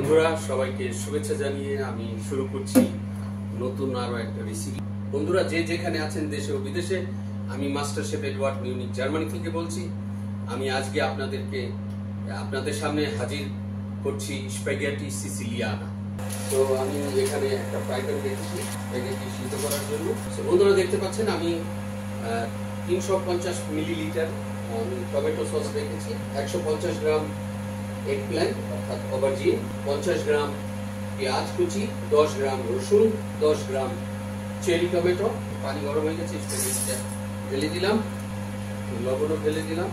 বন্ধুরা সবাইকে শুভেচ্ছা জানিয়ে আমি শুরু করছি নতুন আরো একটা রেসিপি। বন্ধুরা যে যেখানে আছেন দেশে ও বিদেশে, আমি master chef Edward Munich Germany থেকে বলছি। আমি আজকে আপনাদের সামনে হাজির করছি স্প্যাগেটি সিসিলিয়ানা। তো আমি এখানে একটা ফ্রাই প্যান রেখেছি স্প্যাগেটি সিদ্ধ করার জন্য। বন্ধুরা দেখতে পাচ্ছেন আমি 350 মিলিলিটার আমি টমেটো সস রেখেছি, 150 গ্রাম এগ প্ল্যান্ট অর্থাৎ অবারজিন, 50 গ্রাম পেঁয়াজ কুচি, 10 গ্রাম রসুন, 10 গ্রাম চেরি টমেটো। পানি গরম হয়ে গেছে, স্প্যাগেটিটা ঢেলে দিলাম, লবণও ঢেলে দিলাম।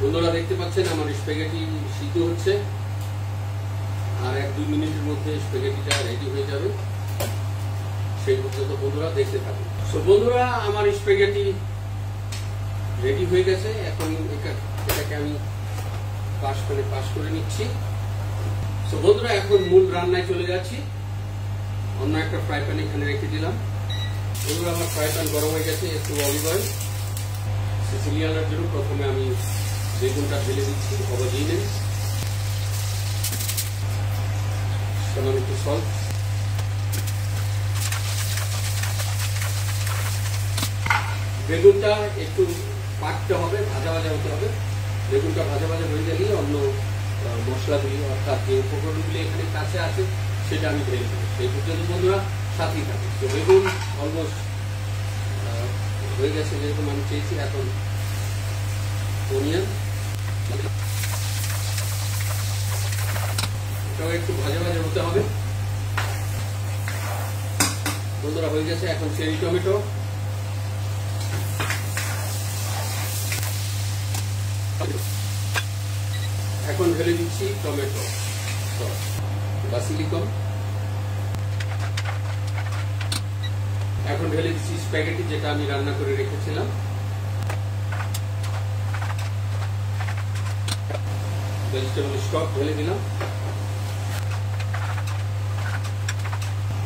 বন্ধুরা দেখতে পাচ্ছেন আমার স্প্যাগেটি সিদ্ধ হচ্ছে, আর 1-2 মিনিটের মধ্যে স্প্যাগেটিটা রেডি হয়ে যাবে। সেই পর্যন্ত বন্ধুরা দেখতে থাকুন। সো বন্ধুরা আমার স্প্যাগেটি রেডি হয়ে গেছে। এখন এটাকে আমি পাশ করে নিচ্ছি। সো বন্ধুরা এখন মূল রান্নায় চলে যাচ্ছি। অন্য একটা ফ্রাই প্যান এখানে রেখে দিলাম। বন্ধুরা আমার ফ্রাই প্যান গরম হয়ে গেছে, একটু অলিভ অয়েল। সিসিলিয়ানার জন্য প্রথমে আমি বেগুনটা ঢেলে দিচ্ছি অবারজিনে, সামান্য একটু সল্ট, বেগুনটা একটু পাকতে হবে, ভাজা ভাজা হতে হবে। বেগুনটা ভাজা ভাজা হয়ে গেলেই অন্য মশলাগুলি অর্থাৎ যে উপকরণগুলি এখানে কাছে আছে সেটা আমি ঢেলে দেবো। সেই পর্যন্ত বন্ধুরা সাথেই থাকে। তো বেগুন অলমোস্ট হয়ে গেছে যেরকম আমি চেয়েছি। এখন অনিয়ন এটাও একটু ভাজা ভাজা হতে হবে। বন্ধুরা হয়ে গেছে। এখন চেরি টমেটো, এখন ঢেলে দিচ্ছি টমেটো সস, বাসিলিকম। এখন ঢেলে দিচ্ছি স্প্যাগেটি যেটা আমি রান্না করে রেখেছিলাম। ভেজিটেবল স্টক ঢেলে দিলাম।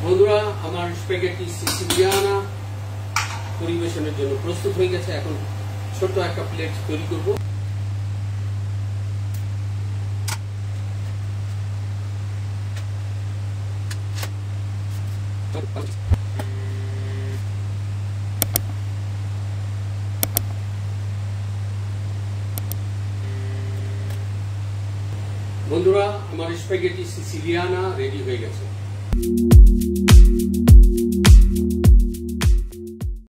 বন্ধুরা আমার স্প্যাগেটি সিসিলিয়ানা পরিবেশনের জন্য প্রস্তুত হয়ে গেছে। এখন ছোট একটা প্লেট তৈরি করব। বন্ধুরা আমার স্প্যাগেটি সিসিলিয়ানা রেডি হয়ে গেছে।